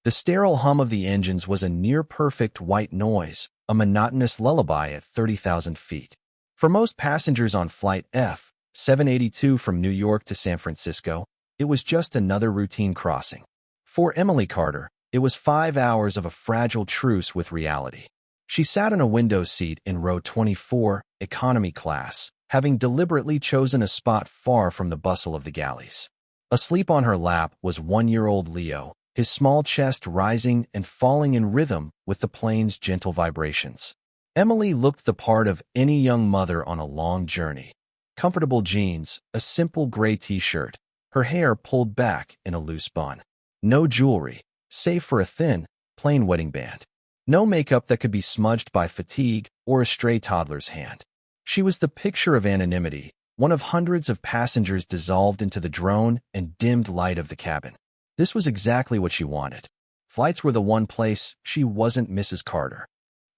The sterile hum of the engines was a near-perfect white noise, a monotonous lullaby at 30,000 feet. For most passengers on Flight F-782 from New York to San Francisco, it was just another routine crossing. For Emily Carter, it was 5 hours of a fragile truce with reality. She sat in a window seat in row 24, economy class, having deliberately chosen a spot far from the bustle of the galleys. Asleep on her lap was 1-year-old Leo, his small chest rising and falling in rhythm with the plane's gentle vibrations. Emily looked the part of any young mother on a long journey. Comfortable jeans, a simple gray t-shirt, her hair pulled back in a loose bun. No jewelry, save for a thin, plain wedding band. No makeup that could be smudged by fatigue or a stray toddler's hand. She was the picture of anonymity, one of hundreds of passengers dissolved into the drone and dimmed light of the cabin. This was exactly what she wanted. Flights were the one place she wasn't Mrs. Carter.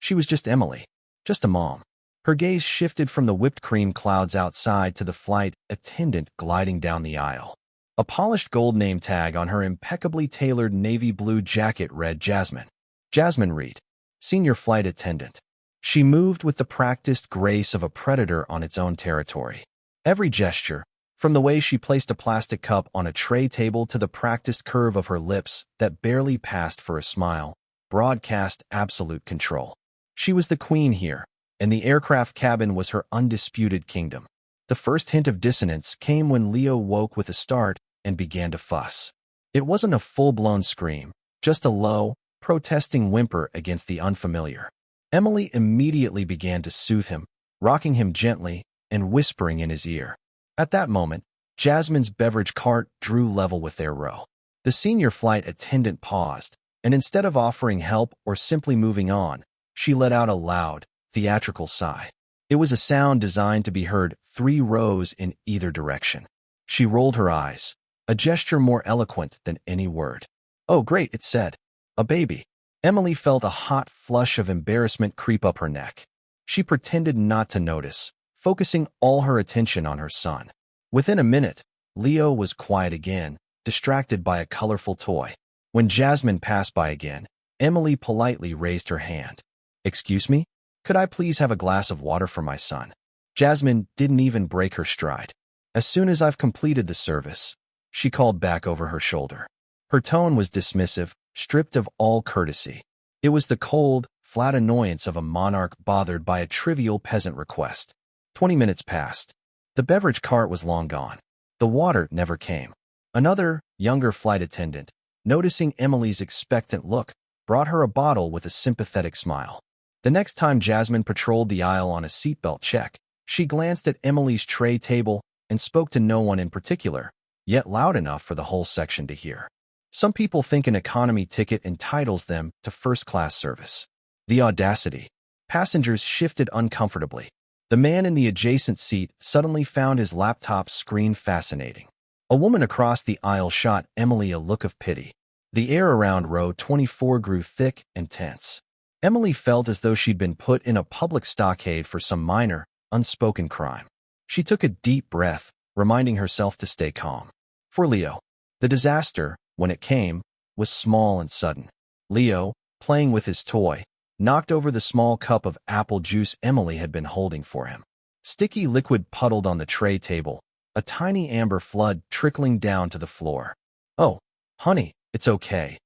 She was just Emily, just a mom. Her gaze shifted from the whipped cream clouds outside to the flight attendant gliding down the aisle. A polished gold name tag on her impeccably tailored navy blue jacket read Jasmine. Jasmine Reed, senior flight attendant. She moved with the practiced grace of a predator on its own territory. Every gesture, from the way she placed a plastic cup on a tray table to the practiced curve of her lips that barely passed for a smile, broadcast absolute control. She was the queen here, and the aircraft cabin was her undisputed kingdom. The first hint of dissonance came when Leo woke with a start and began to fuss. It wasn't a full-blown scream, just a low, protesting whimper against the unfamiliar. Emily immediately began to soothe him, rocking him gently and whispering in his ear. At that moment, Jasmine's beverage cart drew level with their row. The senior flight attendant paused, and instead of offering help or simply moving on, she let out a loud, theatrical sigh. It was a sound designed to be heard 3 rows in either direction. She rolled her eyes, a gesture more eloquent than any word. "Oh, great," it said. "A baby." Emily felt a hot flush of embarrassment creep up her neck. She pretended not to notice, focusing all her attention on her son. Within a minute, Leo was quiet again, distracted by a colorful toy. When Jasmine passed by again, Emily politely raised her hand. "Excuse me? Could I please have a glass of water for my son?" Jasmine didn't even break her stride. "As soon as I've completed the service," she called back over her shoulder. Her tone was dismissive, stripped of all courtesy. It was the cold, flat annoyance of a monarch bothered by a trivial peasant request. 20 minutes passed. The beverage cart was long gone. The water never came. Another, younger flight attendant, noticing Emily's expectant look, brought her a bottle with a sympathetic smile. The next time Jasmine patrolled the aisle on a seatbelt check, she glanced at Emily's tray table and spoke to no one in particular, yet loud enough for the whole section to hear. Some people think an economy ticket entitles them to first-class service. The audacity. Passengers shifted uncomfortably. The man in the adjacent seat suddenly found his laptop screen fascinating. A woman across the aisle shot Emily a look of pity. The air around row 24 grew thick and tense. Emily felt as though she'd been put in a public stockade for some minor, unspoken crime. She took a deep breath, reminding herself to stay calm. For Leo, the disaster, when it came, was small and sudden. Leo, playing with his toy, knocked over the small cup of apple juice Emily had been holding for him. Sticky liquid puddled on the tray table, a tiny amber flood trickling down to the floor. "Oh, honey, it's okay,"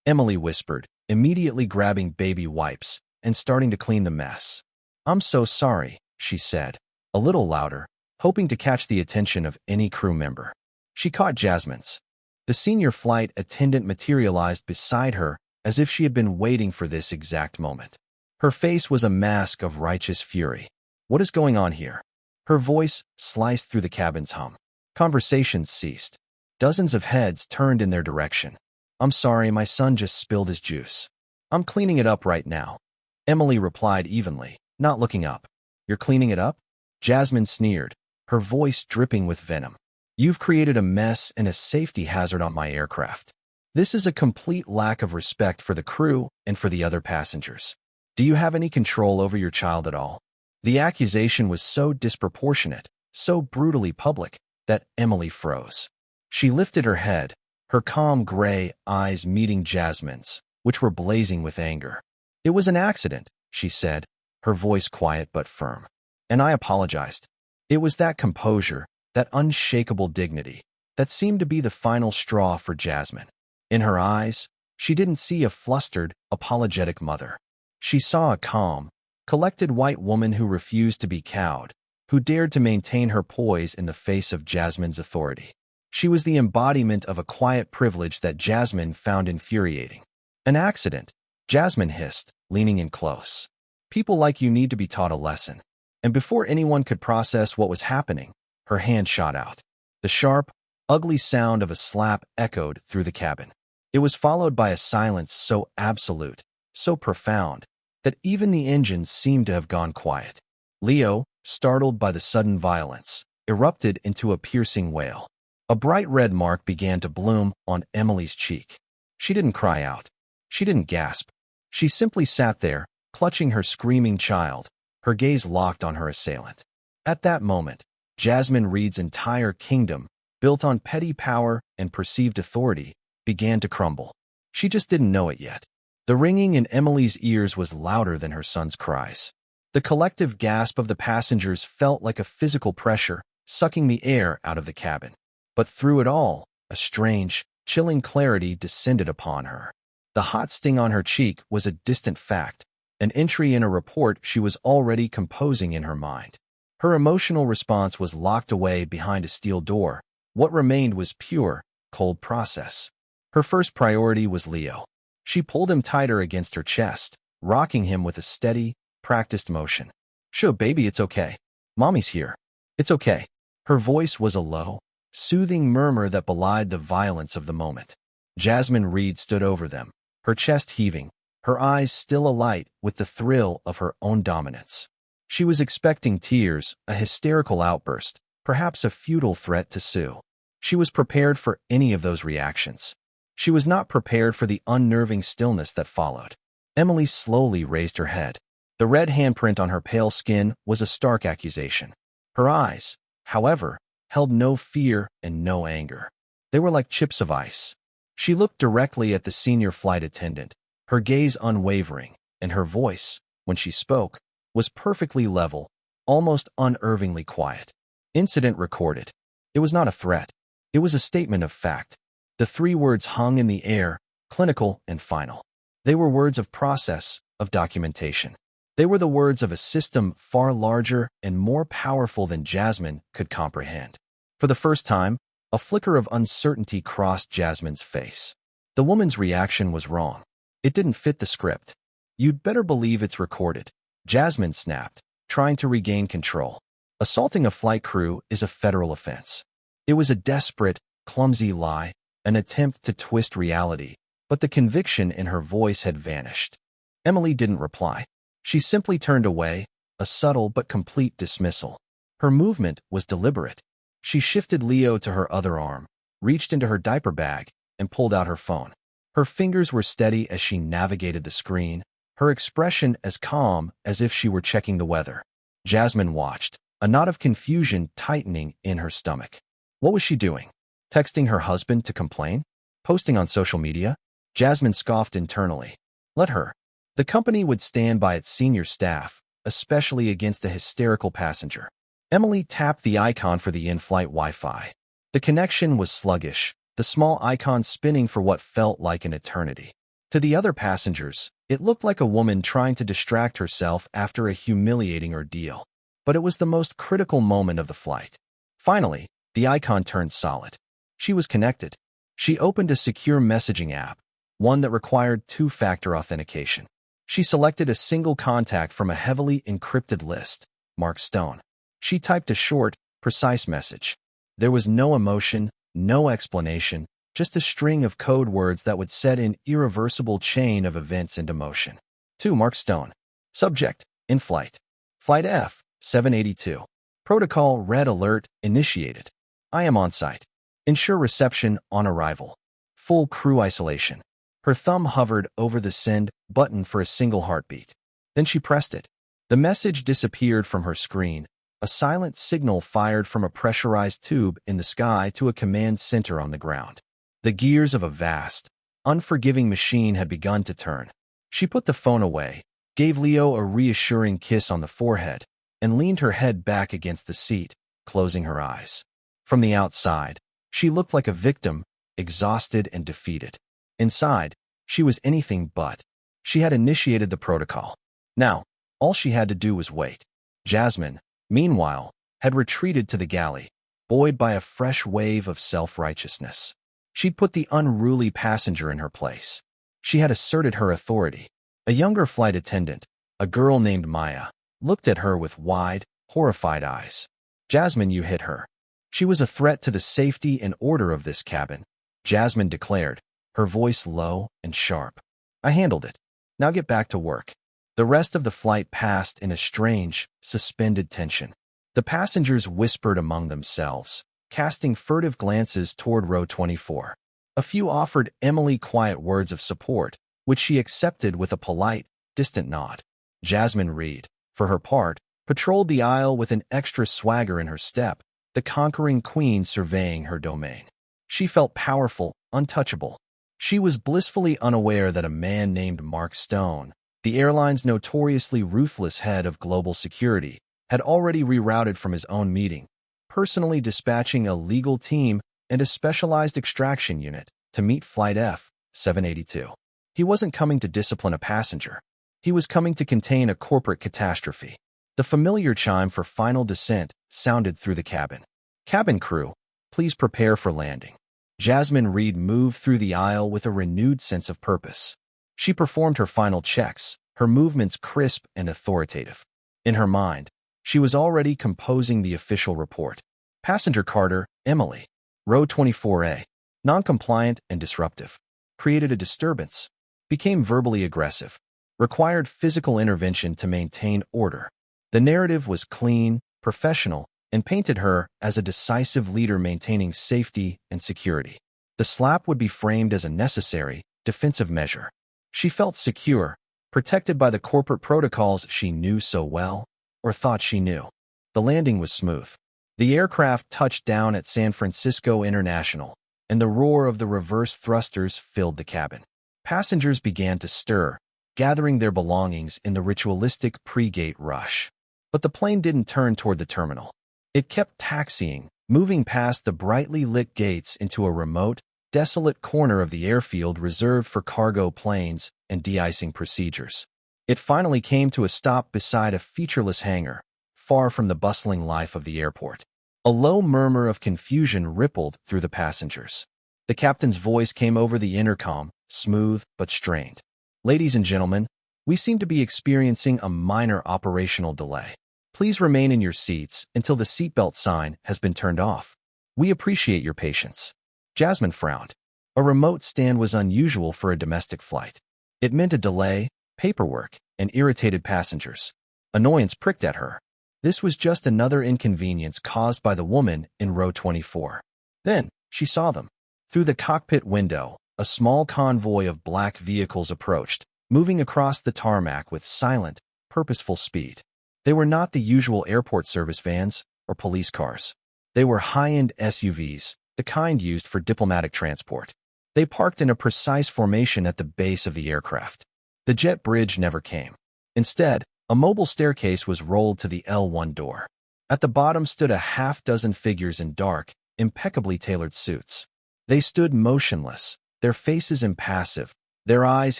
Emily whispered, immediately grabbing baby wipes and starting to clean the mess. "I'm so sorry," she said, a little louder, hoping to catch the attention of any crew member. She caught Jasmine's. The senior flight attendant materialized beside her as if she had been waiting for this exact moment. Her face was a mask of righteous fury. "What is going on here?" Her voice sliced through the cabin's hum. Conversations ceased. Dozens of heads turned in their direction. "I'm sorry, my son just spilled his juice. I'm cleaning it up right now," Emily replied evenly, not looking up. "You're cleaning it up?" Jasmine sneered, her voice dripping with venom. "You've created a mess and a safety hazard on my aircraft. This is a complete lack of respect for the crew and for the other passengers. Do you have any control over your child at all?" The accusation was so disproportionate, so brutally public, that Emily froze. She lifted her head, her calm gray eyes meeting Jasmine's, which were blazing with anger. "It was an accident," she said, her voice quiet but firm. "And I apologized." It was that composure, that unshakable dignity, that seemed to be the final straw for Jasmine. In her eyes, she didn't see a flustered, apologetic mother. She saw a calm, collected white woman who refused to be cowed, who dared to maintain her poise in the face of Jasmine's authority. She was the embodiment of a quiet privilege that Jasmine found infuriating. "An accident," Jasmine hissed, leaning in close. "People like you need to be taught a lesson." And before anyone could process what was happening, her hand shot out. The sharp, ugly sound of a slap echoed through the cabin. It was followed by a silence so absolute, so profound, that even the engines seemed to have gone quiet. Leo, startled by the sudden violence, erupted into a piercing wail. A bright red mark began to bloom on Emily's cheek. She didn't cry out. She didn't gasp. She simply sat there, clutching her screaming child, her gaze locked on her assailant. At that moment, Jasmine Reed's entire kingdom, built on petty power and perceived authority, began to crumble. She just didn't know it yet. The ringing in Emily's ears was louder than her son's cries. The collective gasp of the passengers felt like a physical pressure, sucking the air out of the cabin. But through it all, a strange, chilling clarity descended upon her. The hot sting on her cheek was a distant fact, an entry in a report she was already composing in her mind. Her emotional response was locked away behind a steel door. What remained was pure, cold process. Her first priority was Leo. She pulled him tighter against her chest, rocking him with a steady, practiced motion. "Sure, baby, it's okay. Mommy's here. It's okay." Her voice was a low, soothing murmur that belied the violence of the moment. Jasmine Reed stood over them, her chest heaving, her eyes still alight with the thrill of her own dominance. She was expecting tears, a hysterical outburst, perhaps a futile threat to sue. She was prepared for any of those reactions. She was not prepared for the unnerving stillness that followed. Emily slowly raised her head. The red handprint on her pale skin was a stark accusation. Her eyes, however, held no fear and no anger. They were like chips of ice. She looked directly at the senior flight attendant, her gaze unwavering, and her voice, when she spoke, was perfectly level, almost unnervingly quiet. "Incident recorded." It was not a threat. It was a statement of fact. The three words hung in the air, clinical and final. They were words of process, of documentation. They were the words of a system far larger and more powerful than Jasmine could comprehend. For the first time, a flicker of uncertainty crossed Jasmine's face. The woman's reaction was wrong. It didn't fit the script. "You'd better believe it's recorded," Jasmine snapped, trying to regain control. Assaulting a flight crew is a federal offense. It was a desperate, clumsy lie, an attempt to twist reality, but the conviction in her voice had vanished. Emily didn't reply. She simply turned away, a subtle but complete dismissal. Her movement was deliberate. She shifted Leo to her other arm, reached into her diaper bag, and pulled out her phone. Her fingers were steady as she navigated the screen, her expression as calm as if she were checking the weather. Jasmine watched, a knot of confusion tightening in her stomach. What was she doing? Texting her husband to complain? Posting on social media? Jasmine scoffed internally. Let her. The company would stand by its senior staff, especially against a hysterical passenger. Emily tapped the icon for the in-flight Wi-Fi. The connection was sluggish, the small icon spinning for what felt like an eternity. To the other passengers, it looked like a woman trying to distract herself after a humiliating ordeal. But it was the most critical moment of the flight. Finally, the icon turned solid. She was connected. She opened a secure messaging app, one that required two-factor authentication. She selected a single contact from a heavily encrypted list, Mark Stone. She typed a short, precise message. There was no emotion, no explanation, just a string of code words that would set an irreversible chain of events into motion. To Mark Stone. Subject, in flight. Flight F, 782. Protocol red alert initiated. I am on site. Ensure reception on arrival. Full crew isolation. Her thumb hovered over the send button for a single heartbeat. Then she pressed it. The message disappeared from her screen, a silent signal fired from a pressurized tube in the sky to a command center on the ground. The gears of a vast, unforgiving machine had begun to turn. She put the phone away, gave Leo a reassuring kiss on the forehead, and leaned her head back against the seat, closing her eyes. From the outside, she looked like a victim, exhausted and defeated. Inside, she was anything but. She had initiated the protocol. Now, all she had to do was wait. Jasmine, meanwhile, had retreated to the galley, buoyed by a fresh wave of self-righteousness. She'd put the unruly passenger in her place. She had asserted her authority. A younger flight attendant, a girl named Maya, looked at her with wide, horrified eyes. Jasmine, you hit her. She was a threat to the safety and order of this cabin, Jasmine declared, her voice low and sharp. I handled it. Now get back to work. The rest of the flight passed in a strange, suspended tension. The passengers whispered among themselves, casting furtive glances toward row 24. A few offered Emily quiet words of support, which she accepted with a polite, distant nod. Jasmine Reed, for her part, patrolled the aisle with an extra swagger in her step, the conquering queen surveying her domain. She felt powerful, untouchable. She was blissfully unaware that a man named Mark Stone, the airline's notoriously ruthless head of global security, had already rerouted from his own meeting, personally dispatching a legal team and a specialized extraction unit to meet Flight F-782. He wasn't coming to discipline a passenger. He was coming to contain a corporate catastrophe. The familiar chime for final descent sounded through the cabin. Cabin crew, please prepare for landing. Jasmine Reed moved through the aisle with a renewed sense of purpose. She performed her final checks, her movements crisp and authoritative. In her mind, she was already composing the official report. Passenger Carter, Emily, row 24A, non-compliant and disruptive, created a disturbance, became verbally aggressive, required physical intervention to maintain order. The narrative was clean, professional, and painted her as a decisive leader maintaining safety and security. The slap would be framed as a necessary, defensive measure. She felt secure, protected by the corporate protocols she knew so well, or thought she knew. The landing was smooth. The aircraft touched down at San Francisco International, and the roar of the reverse thrusters filled the cabin. Passengers began to stir, gathering their belongings in the ritualistic pre-gate rush. But the plane didn't turn toward the terminal. It kept taxiing, moving past the brightly lit gates into a remote, desolate corner of the airfield reserved for cargo planes and de-icing procedures. It finally came to a stop beside a featureless hangar, far from the bustling life of the airport. A low murmur of confusion rippled through the passengers. The captain's voice came over the intercom, smooth but strained. Ladies and gentlemen, we seem to be experiencing a minor operational delay. Please remain in your seats until the seatbelt sign has been turned off. We appreciate your patience. Jasmine frowned. A remote stand was unusual for a domestic flight. It meant a delay, paperwork, and irritated passengers. Annoyance pricked at her. This was just another inconvenience caused by the woman in row 24. Then, she saw them. Through the cockpit window, a small convoy of black vehicles approached, moving across the tarmac with silent, purposeful speed. They were not the usual airport service vans or police cars. They were high-end SUVs, the kind used for diplomatic transport. They parked in a precise formation at the base of the aircraft. The jet bridge never came. Instead, a mobile staircase was rolled to the L1 door. At the bottom stood a half-dozen figures in dark, impeccably tailored suits. They stood motionless, their faces impassive, their eyes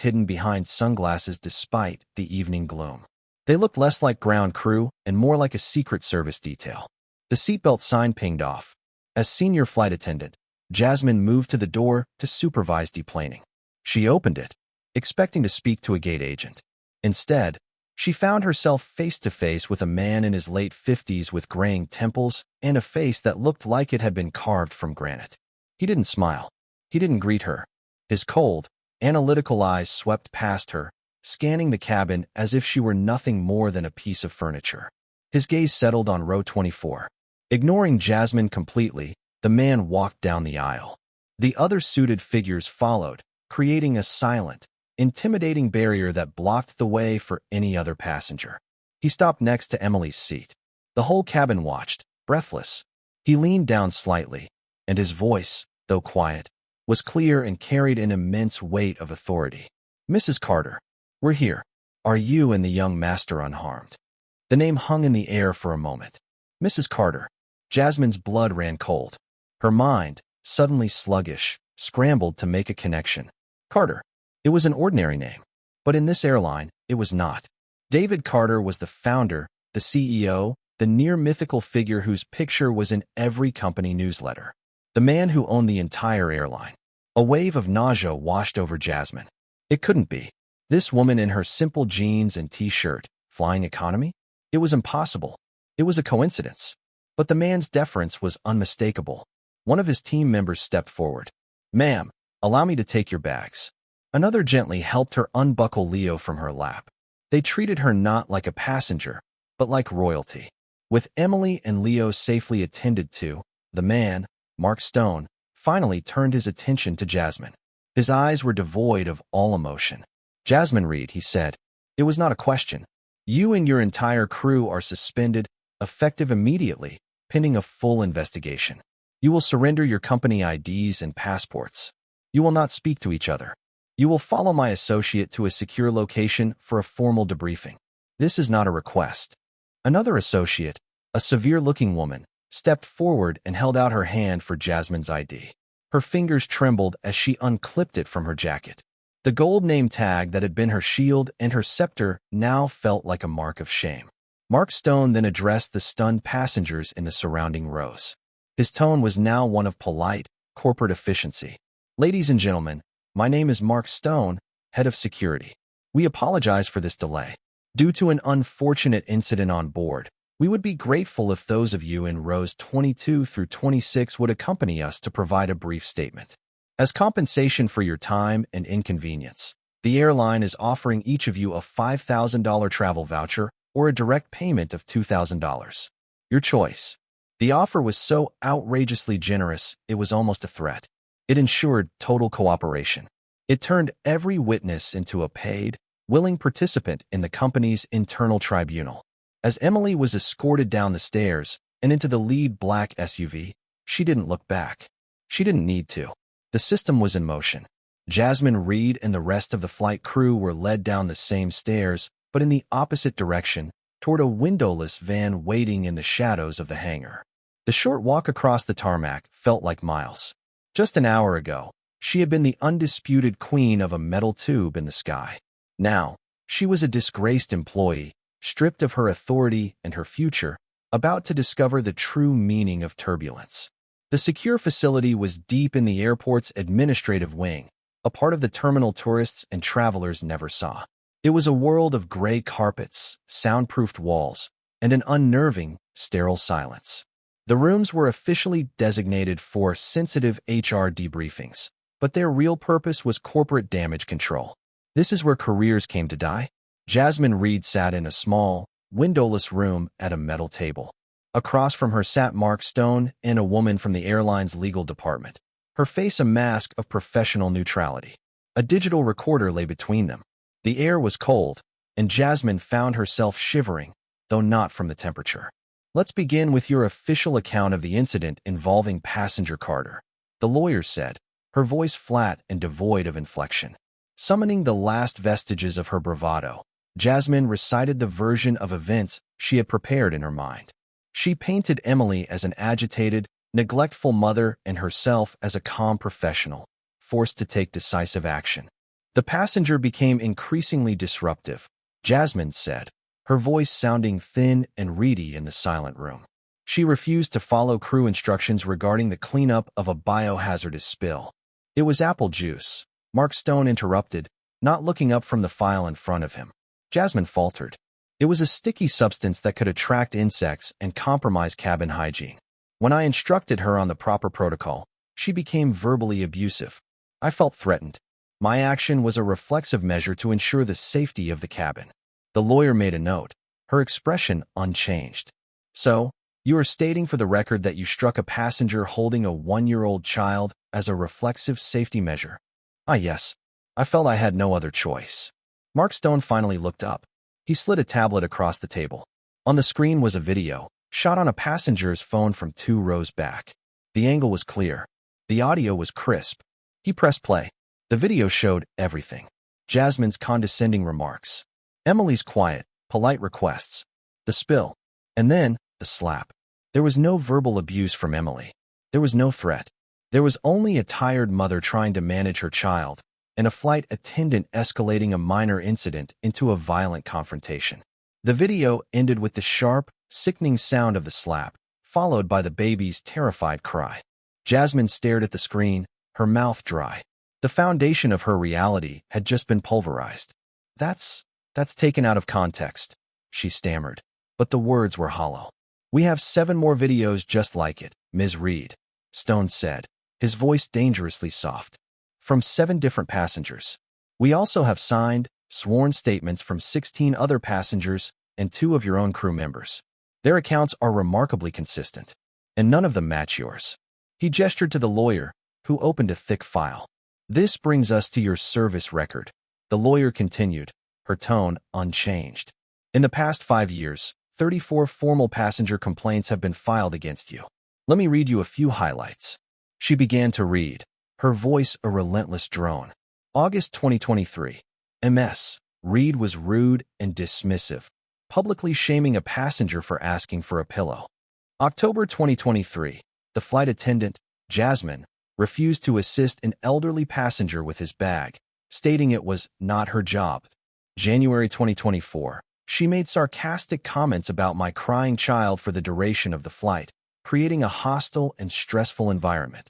hidden behind sunglasses despite the evening gloom. They looked less like ground crew and more like a Secret Service detail. The seatbelt sign pinged off. As senior flight attendant, Jasmine moved to the door to supervise deplaning. She opened it, expecting to speak to a gate agent. Instead, she found herself face-to-face with a man in his late 50s with graying temples and a face that looked like it had been carved from granite. He didn't smile. He didn't greet her. His cold, analytical eyes swept past her, scanning the cabin as if she were nothing more than a piece of furniture. His gaze settled on row 24. Ignoring Jasmine completely, the man walked down the aisle. The other suited figures followed, creating a silent, intimidating barrier that blocked the way for any other passenger. He stopped next to Emily's seat. The whole cabin watched, breathless. He leaned down slightly, and his voice, though quiet, was clear and carried an immense weight of authority. "Mrs. Carter, we're here. Are you and the young master unharmed?" The name hung in the air for a moment. Mrs. Carter. Jasmine's blood ran cold. Her mind, suddenly sluggish, scrambled to make a connection. Carter. It was an ordinary name. But in this airline, it was not. David Carter was the founder, the CEO, the near-mythical figure whose picture was in every company newsletter. The man who owned the entire airline. A wave of nausea washed over Jasmine. It couldn't be. This woman in her simple jeans and t-shirt, flying economy? It was impossible. It was a coincidence. But the man's deference was unmistakable. One of his team members stepped forward. "Ma'am, allow me to take your bags." Another gently helped her unbuckle Leo from her lap. They treated her not like a passenger, but like royalty. With Emily and Leo safely attended to, the man, Mark Stone, finally turned his attention to Jasmine. His eyes were devoid of all emotion. "Jasmine Reed," he said. "It was not a question. You and your entire crew are suspended, effective immediately, pending a full investigation. You will surrender your company IDs and passports. You will not speak to each other. You will follow my associate to a secure location for a formal debriefing. This is not a request." Another associate, a severe-looking woman, stepped forward and held out her hand for Jasmine's ID. Her fingers trembled as she unclipped it from her jacket. The gold name tag that had been her shield and her scepter now felt like a mark of shame. Mark Stone then addressed the stunned passengers in the surrounding rows. His tone was now one of polite, corporate efficiency. "Ladies and gentlemen, my name is Mark Stone, head of security. We apologize for this delay. Due to an unfortunate incident on board, we would be grateful if those of you in rows 22 through 26 would accompany us to provide a brief statement. As compensation for your time and inconvenience, the airline is offering each of you a $5,000 travel voucher or a direct payment of $2,000. Your choice." The offer was so outrageously generous, it was almost a threat. It ensured total cooperation. It turned every witness into a paid, willing participant in the company's internal tribunal. As Emily was escorted down the stairs and into the lead black SUV, she didn't look back. She didn't need to. The system was in motion. Jasmine Reed and the rest of the flight crew were led down the same stairs, but in the opposite direction, toward a windowless van waiting in the shadows of the hangar. The short walk across the tarmac felt like miles. Just an hour ago, she had been the undisputed queen of a metal tube in the sky. Now, she was a disgraced employee, stripped of her authority and her future, about to discover the true meaning of turbulence. The secure facility was deep in the airport's administrative wing, a part of the terminal tourists and travelers never saw. It was a world of gray carpets, soundproofed walls, and an unnerving, sterile silence. The rooms were officially designated for sensitive HR debriefings, but their real purpose was corporate damage control. This is where careers came to die. Jasmine Reed sat in a small, windowless room at a metal table. Across from her sat Mark Stone and a woman from the airline's legal department, her face a mask of professional neutrality. A digital recorder lay between them. The air was cold, and Jasmine found herself shivering, though not from the temperature. "Let's begin with your official account of the incident involving passenger Carter," the lawyer said, her voice flat and devoid of inflection. Summoning the last vestiges of her bravado, Jasmine recited the version of events she had prepared in her mind. She painted Emily as an agitated, neglectful mother and herself as a calm professional, forced to take decisive action. The passenger became increasingly disruptive, Jasmine said, her voice sounding thin and reedy in the silent room. She refused to follow crew instructions regarding the cleanup of a biohazardous spill. "It was apple juice," Mark Stone interrupted, not looking up from the file in front of him. Jasmine faltered. "It was a sticky substance that could attract insects and compromise cabin hygiene. When I instructed her on the proper protocol, she became verbally abusive. I felt threatened. My action was a reflexive measure to ensure the safety of the cabin." The lawyer made a note, her expression unchanged. "So, you are stating for the record that you struck a passenger holding a 1-year-old child as a reflexive safety measure?" "Ah, yes. I felt I had no other choice." Mark Stone finally looked up. He slid a tablet across the table. On the screen was a video, shot on a passenger's phone from 2 rows back. The angle was clear. The audio was crisp. He pressed play. The video showed everything. Jasmine's condescending remarks. Emily's quiet, polite requests. The spill. And then, the slap. There was no verbal abuse from Emily. There was no threat. There was only a tired mother trying to manage her child, and a flight attendant escalating a minor incident into a violent confrontation. The video ended with the sharp, sickening sound of the slap, followed by the baby's terrified cry. Jasmine stared at the screen, her mouth dry. The foundation of her reality had just been pulverized. That's taken out of context, she stammered, but the words were hollow. We have 7 more videos just like it, Ms. Reed, Stone said, his voice dangerously soft. From 7 different passengers. We also have signed, sworn statements from 16 other passengers and 2 of your own crew members. Their accounts are remarkably consistent, and none of them match yours. He gestured to the lawyer, who opened a thick file. This brings us to your service record, the lawyer continued, her tone unchanged. In the past 5 years, 34 formal passenger complaints have been filed against you. Let me read you a few highlights. She began to read, her voice a relentless drone. August 2023. MS. Reed was rude and dismissive, publicly shaming a passenger for asking for a pillow. October 2023. The flight attendant, Jasmine, refused to assist an elderly passenger with his bag, stating it was not her job. January 2024. She made sarcastic comments about my crying child for the duration of the flight, creating a hostile and stressful environment.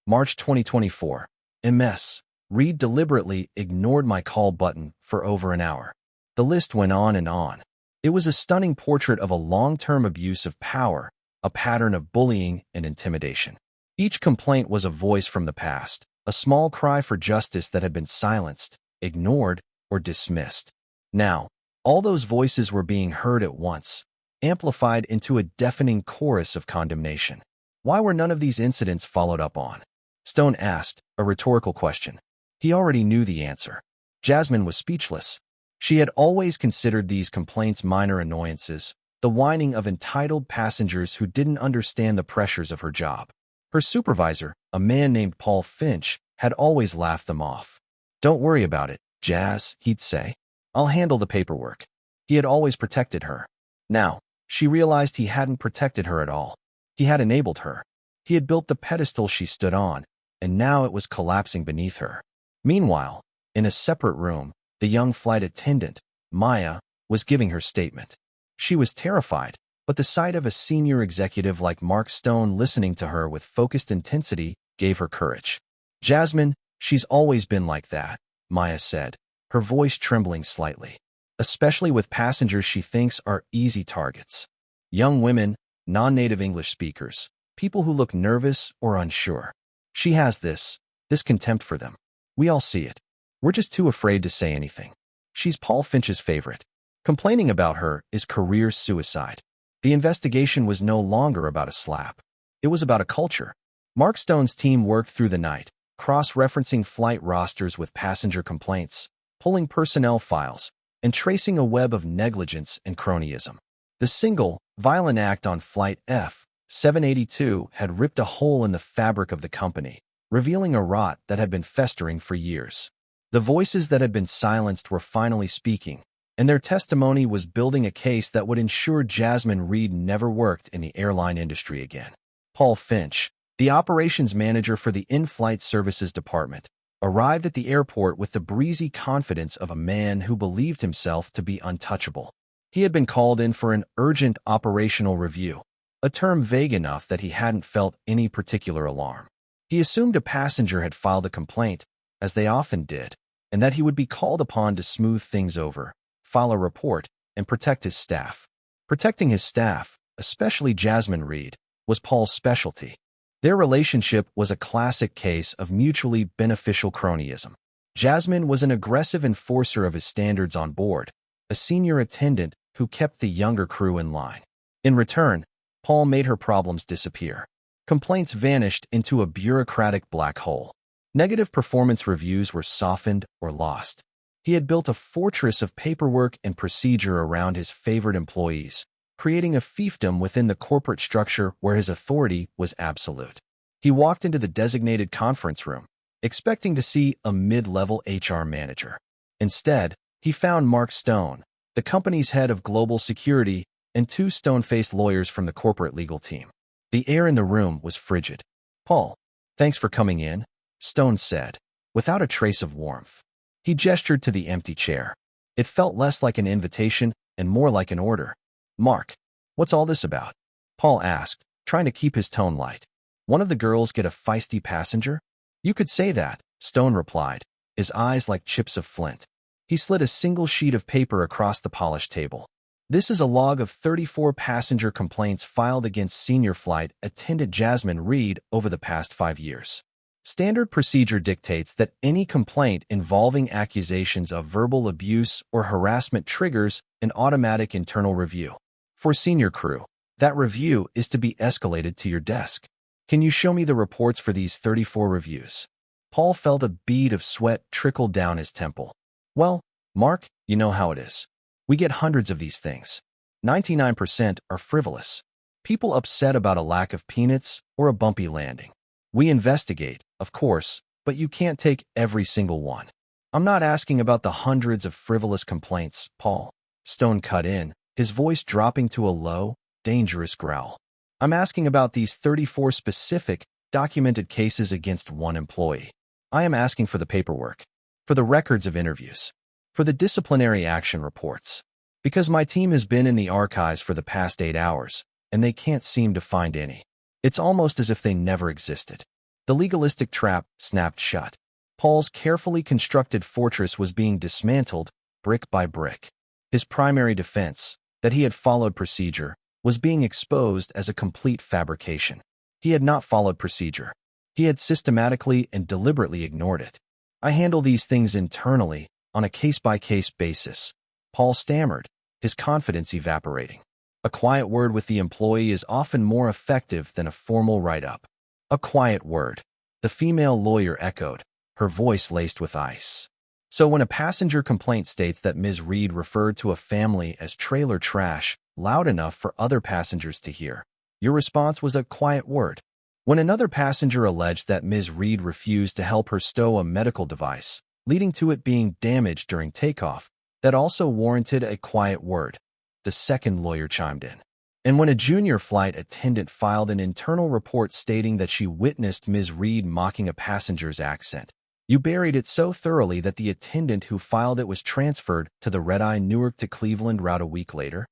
March 2024. MS. Reed deliberately ignored my call button for over an hour. The list went on and on. It was a stunning portrait of a long-term abuse of power, a pattern of bullying and intimidation. Each complaint was a voice from the past, a small cry for justice that had been silenced, ignored, or dismissed. Now, all those voices were being heard at once, amplified into a deafening chorus of condemnation. Why were none of these incidents followed up on? Stone asked, a rhetorical question. He already knew the answer. Jasmine was speechless. She had always considered these complaints minor annoyances, the whining of entitled passengers who didn't understand the pressures of her job. Her supervisor, a man named Paul Finch, had always laughed them off. Don't worry about it, Jazz, he'd say. I'll handle the paperwork. He had always protected her. Now, she realized he hadn't protected her at all. He had enabled her. He had built the pedestal she stood on, and now it was collapsing beneath her. Meanwhile, in a separate room, the young flight attendant, Maya, was giving her statement. She was terrified, but the sight of a senior executive like Mark Stone listening to her with focused intensity gave her courage. Jasmine, she's always been like that, Maya said, her voice trembling slightly. Especially with passengers she thinks are easy targets. Young women, non-native English speakers, people who look nervous or unsure. She has this contempt for them. We all see it. We're just too afraid to say anything. She's Paul Finch's favorite. Complaining about her is career suicide. The investigation was no longer about a slap. It was about a culture. Mark Stone's team worked through the night, cross-referencing flight rosters with passenger complaints, pulling personnel files, and tracing a web of negligence and cronyism. The single, violent act on Flight F-782 had ripped a hole in the fabric of the company, revealing a rot that had been festering for years. The voices that had been silenced were finally speaking, and their testimony was building a case that would ensure Jasmine Reed never worked in the airline industry again. Paul Finch, the operations manager for the in-flight services department, arrived at the airport with the breezy confidence of a man who believed himself to be untouchable. He had been called in for an urgent operational review, a term vague enough that he hadn't felt any particular alarm. He assumed a passenger had filed a complaint, as they often did, and that he would be called upon to smooth things over, file a report, and protect his staff. Protecting his staff, especially Jasmine Reed, was Paul's specialty. Their relationship was a classic case of mutually beneficial cronyism. Jasmine was an aggressive enforcer of his standards on board, a senior attendant who kept the younger crew in line. In return, Paul made her problems disappear. Complaints vanished into a bureaucratic black hole. Negative performance reviews were softened or lost. He had built a fortress of paperwork and procedure around his favorite employees, creating a fiefdom within the corporate structure where his authority was absolute. He walked into the designated conference room, expecting to see a mid-level HR manager. Instead, he found Mark Stone, the company's head of global security, and two stone-faced lawyers from the corporate legal team. The air in the room was frigid. "Paul, thanks for coming in," Stone said, without a trace of warmth. He gestured to the empty chair. It felt less like an invitation and more like an order. "Mark, what's all this about?" Paul asked, trying to keep his tone light. "One of the girls get a feisty passenger?" "You could say that," Stone replied, his eyes like chips of flint. He slid a single sheet of paper across the polished table. "This is a log of 34 passenger complaints filed against senior flight attendant Jasmine Reed over the past 5 years. Standard procedure dictates that any complaint involving accusations of verbal abuse or harassment triggers an automatic internal review. For senior crew, that review is to be escalated to your desk. Can you show me the reports for these 34 reviews?" Paul felt a bead of sweat trickle down his temple. "Well, Mark, you know how it is. We get hundreds of these things. 99% are frivolous. People upset about a lack of peanuts or a bumpy landing. We investigate, of course, but you can't take every single one." "I'm not asking about the hundreds of frivolous complaints, Paul," Stone cut in, his voice dropping to a low, dangerous growl. "I'm asking about these 34 specific, documented cases against one employee. I am asking for the paperwork, for the records of interviews, for the disciplinary action reports. Because my team has been in the archives for the past 8 hours, and they can't seem to find any. It's almost as if they never existed." The legalistic trap snapped shut. Paul's carefully constructed fortress was being dismantled, brick by brick. His primary defense, that he had followed procedure, was being exposed as a complete fabrication. He had not followed procedure. He had systematically and deliberately ignored it. "I handle these things internally, on a case-by-case basis," Paul stammered, his confidence evaporating. A quiet word with the employee is often more effective than a formal write-up. "A quiet word," the female lawyer echoed, her voice laced with ice. "So when a passenger complaint states that Ms. Reed referred to a family as trailer trash loud enough for other passengers to hear, your response was a quiet word. When another passenger alleged that Ms. Reed refused to help her stow a medical device, leading to it being damaged during takeoff, that also warranted a quiet word," the second lawyer chimed in. "And when a junior flight attendant filed an internal report stating that she witnessed Ms. Reed mocking a passenger's accent, you buried it so thoroughly that the attendant who filed it was transferred to the red-eye Newark to Cleveland route a week later."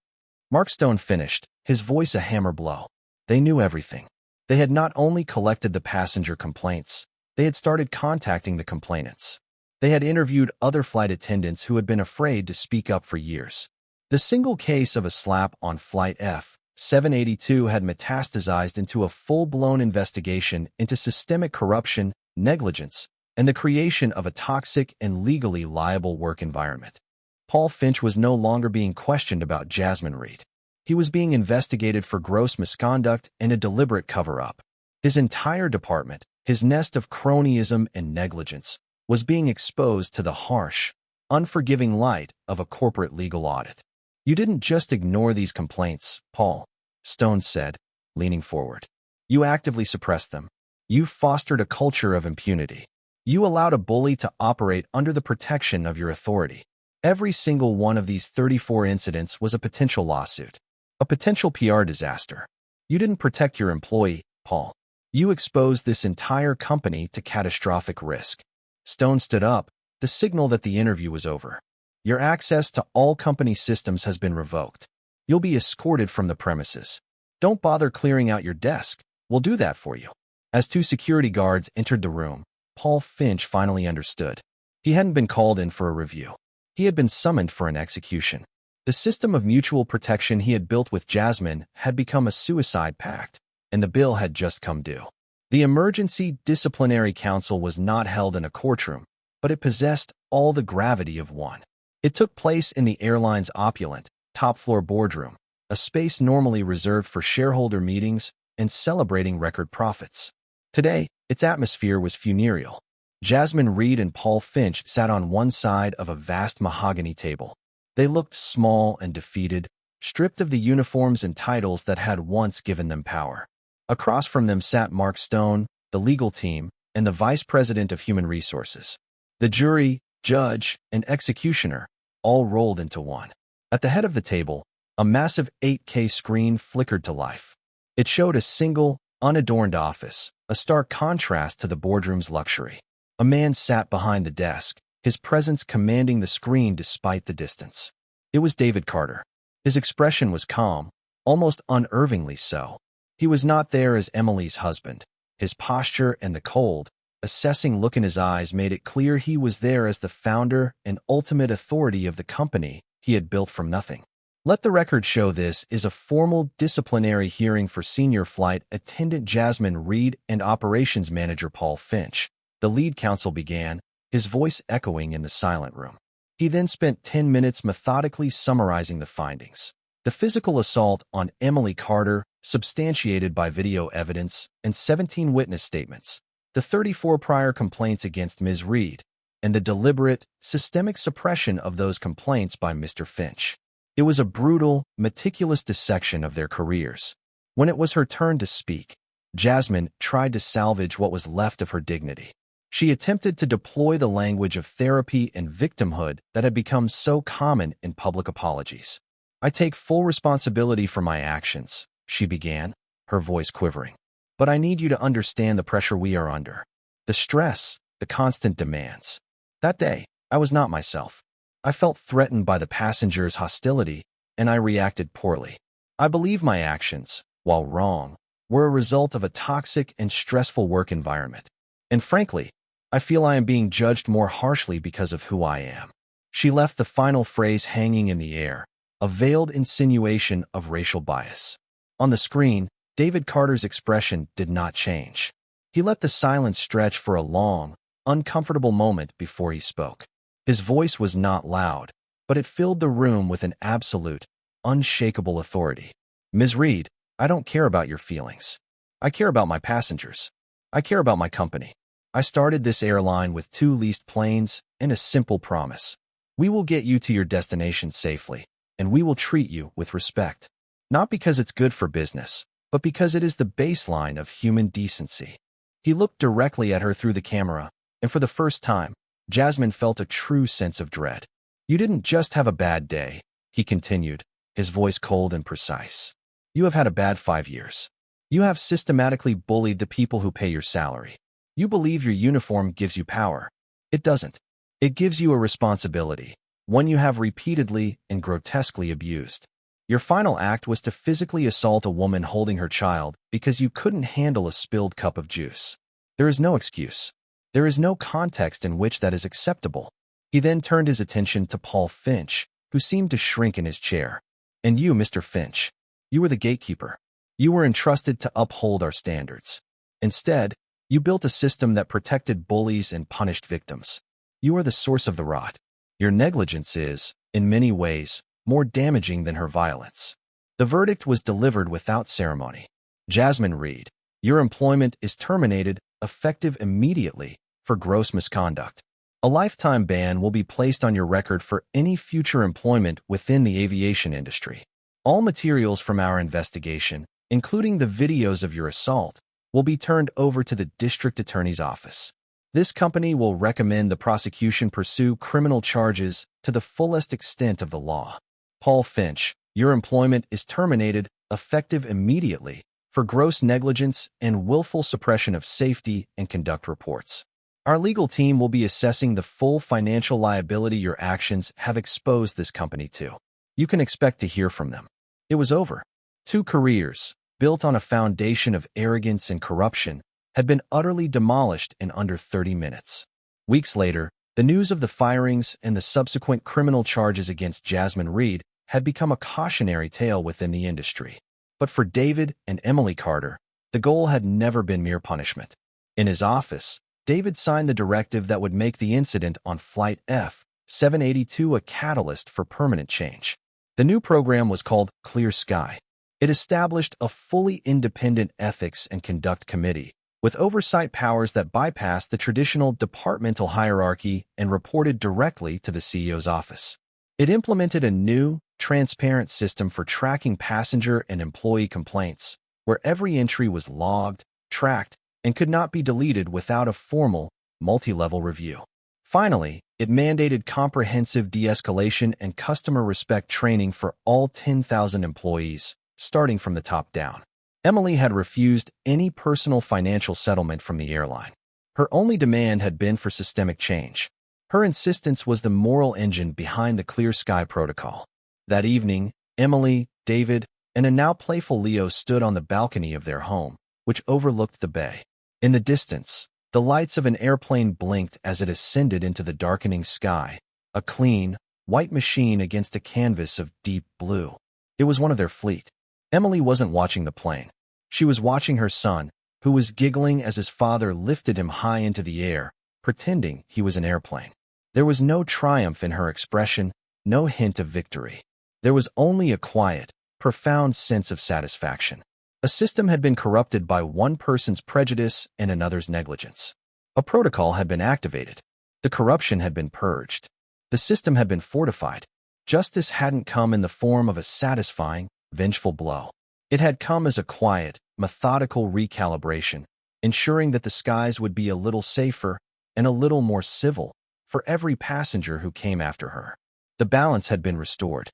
Mark Stone finished, his voice a hammer blow. They knew everything. They had not only collected the passenger complaints, they had started contacting the complainants. They had interviewed other flight attendants who had been afraid to speak up for years. The single case of a slap on Flight F-782 had metastasized into a full-blown investigation into systemic corruption, negligence, and the creation of a toxic and legally liable work environment. Paul Finch was no longer being questioned about Jasmine Reed. He was being investigated for gross misconduct and a deliberate cover-up. His entire department, his nest of cronyism and negligence, was being exposed to the harsh, unforgiving light of a corporate legal audit. "You didn't just ignore these complaints, Paul," Stone said, leaning forward. "You actively suppressed them. You fostered a culture of impunity. You allowed a bully to operate under the protection of your authority. Every single one of these 34 incidents was a potential lawsuit, a potential PR disaster. You didn't protect your employee, Paul. You exposed this entire company to catastrophic risk." Stone stood up, the signal that the interview was over. "Your access to all company systems has been revoked. You'll be escorted from the premises. Don't bother clearing out your desk. We'll do that for you." As two security guards entered the room, Paul Finch finally understood. He hadn't been called in for a review. He had been summoned for an execution. The system of mutual protection he had built with Jasmine had become a suicide pact, and the bill had just come due. The Emergency Disciplinary Council was not held in a courtroom, but it possessed all the gravity of one. It took place in the airline's opulent, top-floor boardroom, a space normally reserved for shareholder meetings and celebrating record profits. Today, its atmosphere was funereal. Jasmine Reed and Paul Finch sat on one side of a vast mahogany table. They looked small and defeated, stripped of the uniforms and titles that had once given them power. Across from them sat Mark Stone, the legal team, and the vice president of human resources. The jury, judge, and executioner all rolled into one. At the head of the table, a massive 8K screen flickered to life. It showed a single, unadorned office, a stark contrast to the boardroom's luxury. A man sat behind the desk, his presence commanding the screen despite the distance. It was David Carter. His expression was calm, almost unnervingly so. He was not there as Emily's husband. His posture and the cold, assessing look in his eyes made it clear he was there as the founder and ultimate authority of the company he had built from nothing. Let the record show this is a formal disciplinary hearing for senior flight attendant Jasmine Reed and operations manager Paul Finch. The lead counsel began, his voice echoing in the silent room. He then spent 10 minutes methodically summarizing the findings. The physical assault on Emily Carter, substantiated by video evidence and 17 witness statements, the 34 prior complaints against Ms. Reed, and the deliberate, systemic suppression of those complaints by Mr. Finch. It was a brutal, meticulous dissection of their careers. When it was her turn to speak, Jasmine tried to salvage what was left of her dignity. She attempted to deploy the language of therapy and victimhood that had become so common in public apologies. "I take full responsibility for my actions," she began, her voice quivering. "But I need you to understand the pressure we are under. The stress, the constant demands. That day, I was not myself. I felt threatened by the passengers' hostility, and I reacted poorly. I believe my actions, while wrong, were a result of a toxic and stressful work environment. And frankly, I feel I am being judged more harshly because of who I am." She left the final phrase hanging in the air, a veiled insinuation of racial bias. On the screen, David Carter's expression did not change. He let the silence stretch for a long, uncomfortable moment before he spoke. His voice was not loud, but it filled the room with an absolute, unshakable authority. "Ms. Reed, I don't care about your feelings. I care about my passengers. I care about my company. I started this airline with 2 leased planes and a simple promise. We will get you to your destination safely, and we will treat you with respect. Not because it's good for business, but because it is the baseline of human decency." He looked directly at her through the camera, and for the first time, Jasmine felt a true sense of dread. "You didn't just have a bad day," he continued, his voice cold and precise. "You have had a bad 5 years. You have systematically bullied the people who pay your salary. You believe your uniform gives you power. It doesn't. It gives you a responsibility, one you have repeatedly and grotesquely abused. Your final act was to physically assault a woman holding her child because you couldn't handle a spilled cup of juice. There is no excuse. There is no context in which that is acceptable." He then turned his attention to Paul Finch, who seemed to shrink in his chair. "And you, Mr. Finch, you were the gatekeeper. You were entrusted to uphold our standards. Instead, you built a system that protected bullies and punished victims. You are the source of the rot. Your negligence is, in many ways, more damaging than her violence." The verdict was delivered without ceremony. "Jasmine Reed, your employment is terminated, effective immediately, for gross misconduct. A lifetime ban will be placed on your record for any future employment within the aviation industry. All materials from our investigation, including the videos of your assault, will be turned over to the district attorney's office. This company will recommend the prosecution pursue criminal charges to the fullest extent of the law. Paul Finch, your employment is terminated, effective immediately, for gross negligence and willful suppression of safety and conduct reports. Our legal team will be assessing the full financial liability your actions have exposed this company to. You can expect to hear from them." It was over. 2 careers, built on a foundation of arrogance and corruption, had been utterly demolished in under 30 minutes. Weeks later, the news of the firings and the subsequent criminal charges against Jasmine Reed had become a cautionary tale within the industry. But for David and Emily Carter, the goal had never been mere punishment. In his office, David signed the directive that would make the incident on Flight F-782 a catalyst for permanent change. The new program was called Clear Sky. It established a fully independent ethics and conduct committee, with oversight powers that bypassed the traditional departmental hierarchy and reported directly to the CEO's office. It implemented a new, transparent system for tracking passenger and employee complaints, where every entry was logged, tracked, and could not be deleted without a formal, multi-level review. Finally, it mandated comprehensive de-escalation and customer respect training for all 10,000 employees, starting from the top down. Emily had refused any personal financial settlement from the airline. Her only demand had been for systemic change. Her insistence was the moral engine behind the Clear Sky Protocol. That evening, Emily, David, and a now playful Leo stood on the balcony of their home, which overlooked the bay. In the distance, the lights of an airplane blinked as it ascended into the darkening sky, a clean, white machine against a canvas of deep blue. It was one of their fleet. Emily wasn't watching the plane. She was watching her son, who was giggling as his father lifted him high into the air, pretending he was an airplane. There was no triumph in her expression, no hint of victory. There was only a quiet, profound sense of satisfaction. A system had been corrupted by one person's prejudice and another's negligence. A protocol had been activated. The corruption had been purged. The system had been fortified. Justice hadn't come in the form of a satisfying, vengeful blow. It had come as a quiet, methodical recalibration, ensuring that the skies would be a little safer and a little more civil for every passenger who came after her. The balance had been restored.